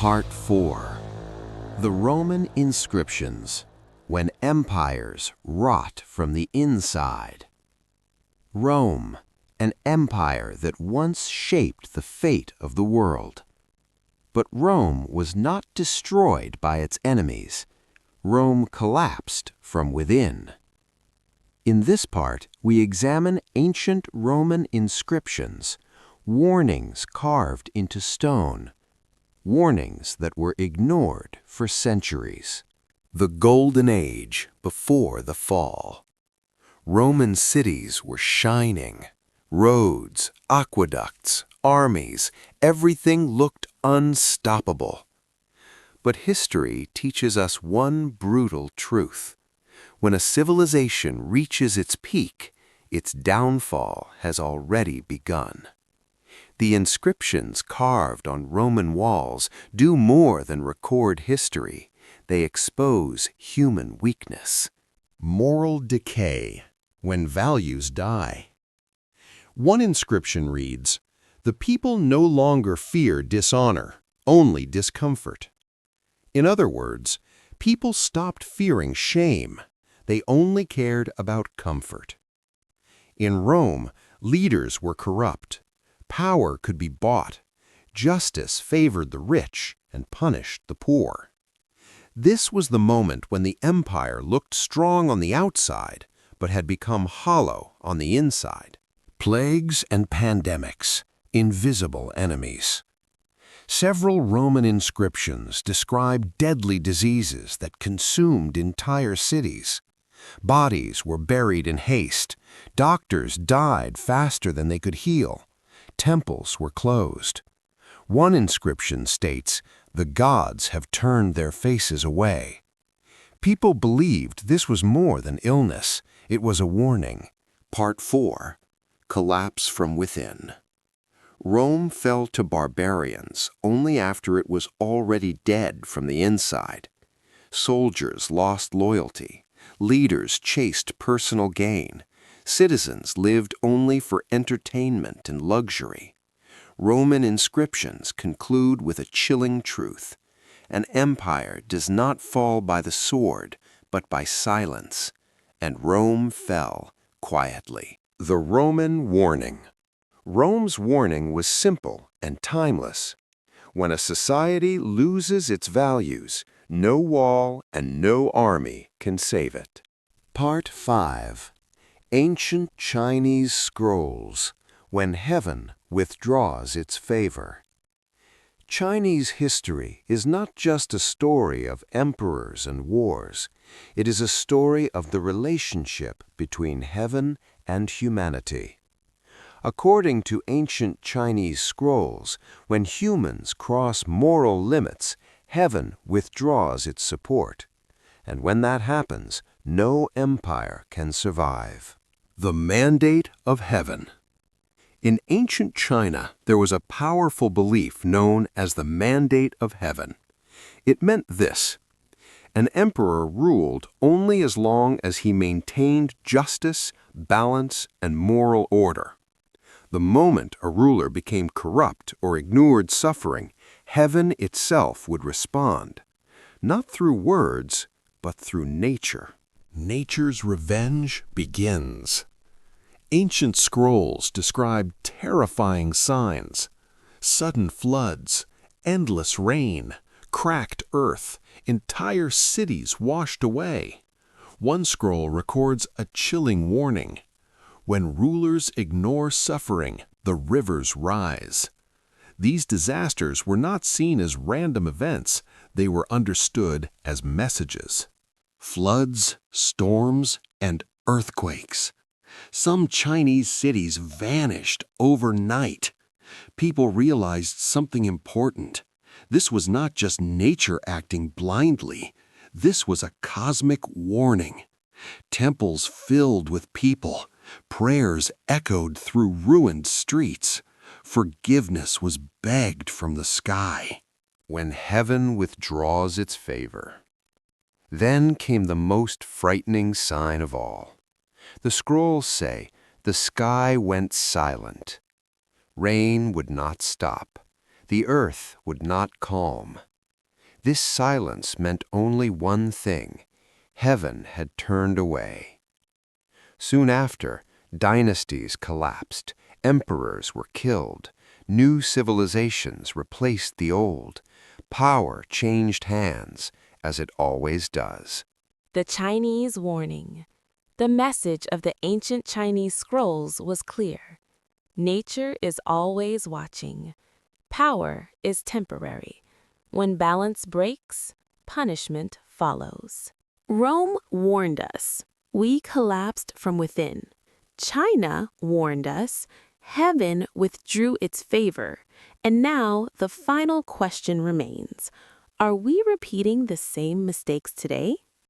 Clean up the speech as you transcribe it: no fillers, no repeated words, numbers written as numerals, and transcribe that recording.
Part 4. The Roman Inscriptions, when empires rot from the inside. Rome, an empire that once shaped the fate of the world. But Rome was not destroyed by its enemies. Rome collapsed from within. In this part, we examine ancient Roman inscriptions, warnings carved into stone, warnings that were ignored for centuries. The Golden Age before the fall. Roman cities were shining. Roads, aqueducts, armies, everything looked unstoppable. But history teaches us one brutal truth. When a civilization reaches its peak, its downfall has already begun. The inscriptions carved on Roman walls do more than record history. They expose human weakness. Moral decay, when values die. One inscription reads, "The people no longer fear dishonor, only discomfort." In other words, people stopped fearing shame. They only cared about comfort. In Rome, leaders were corrupt. Power could be bought. Justice favored the rich and punished the poor. This was the moment when the empire looked strong on the outside, but had become hollow on the inside. Plagues and pandemics, invisible enemies. Several Roman inscriptions describe deadly diseases that consumed entire cities. Bodies were buried in haste. Doctors died faster than they could heal. Temples were closed. One inscription states, "The gods have turned their faces away." People believed this was more than illness. It was a warning. Part 4. Collapse from within. Rome fell to barbarians only after it was already dead from the inside. Soldiers lost loyalty. Leaders chased personal gain. Citizens lived only for entertainment and luxury. Roman inscriptions conclude with a chilling truth. An empire does not fall by the sword, but by silence. And Rome fell quietly. The Roman warning. Rome's warning was simple and timeless. When a society loses its values, no wall and no army can save it. Part 5. Ancient Chinese Scrolls, when heaven withdraws its favor. Chinese history is not just a story of emperors and wars. It is a story of the relationship between heaven and humanity. According to ancient Chinese scrolls, when humans cross moral limits, heaven withdraws its support. And when that happens, no empire can survive. The mandate of heaven. In ancient China, there was a powerful belief known as the mandate of heaven. It meant this: an emperor ruled only as long as he maintained justice, balance, and moral order. The moment a ruler became corrupt or ignored suffering, heaven itself would respond, not through words, but through nature. Nature's revenge begins. Ancient scrolls describe terrifying signs: sudden floods, endless rain, cracked earth, entire cities washed away. One scroll records a chilling warning: when rulers ignore suffering, the rivers rise. These disasters were not seen as random events. They were understood as messages. Floods, storms, and earthquakes. Some Chinese cities vanished overnight. People realized something important. This was not just nature acting blindly. This was a cosmic warning. Temples filled with people. Prayers echoed through ruined streets. Forgiveness was begged from the sky. When heaven withdraws its favor. Then came the most frightening sign of all. The scrolls say, the sky went silent. Rain would not stop. The earth would not calm. This silence meant only one thing: heaven had turned away. Soon after, dynasties collapsed, emperors were killed, new civilizations replaced the old, power changed hands, as it always does. The Chinese warning. The message of the ancient Chinese scrolls was clear. Nature is always watching. Power is temporary. When balance breaks, punishment follows. Rome warned us. We collapsed from within. China warned us. Heaven withdrew its favor. And now the final question remains. Are we repeating the same mistakes today?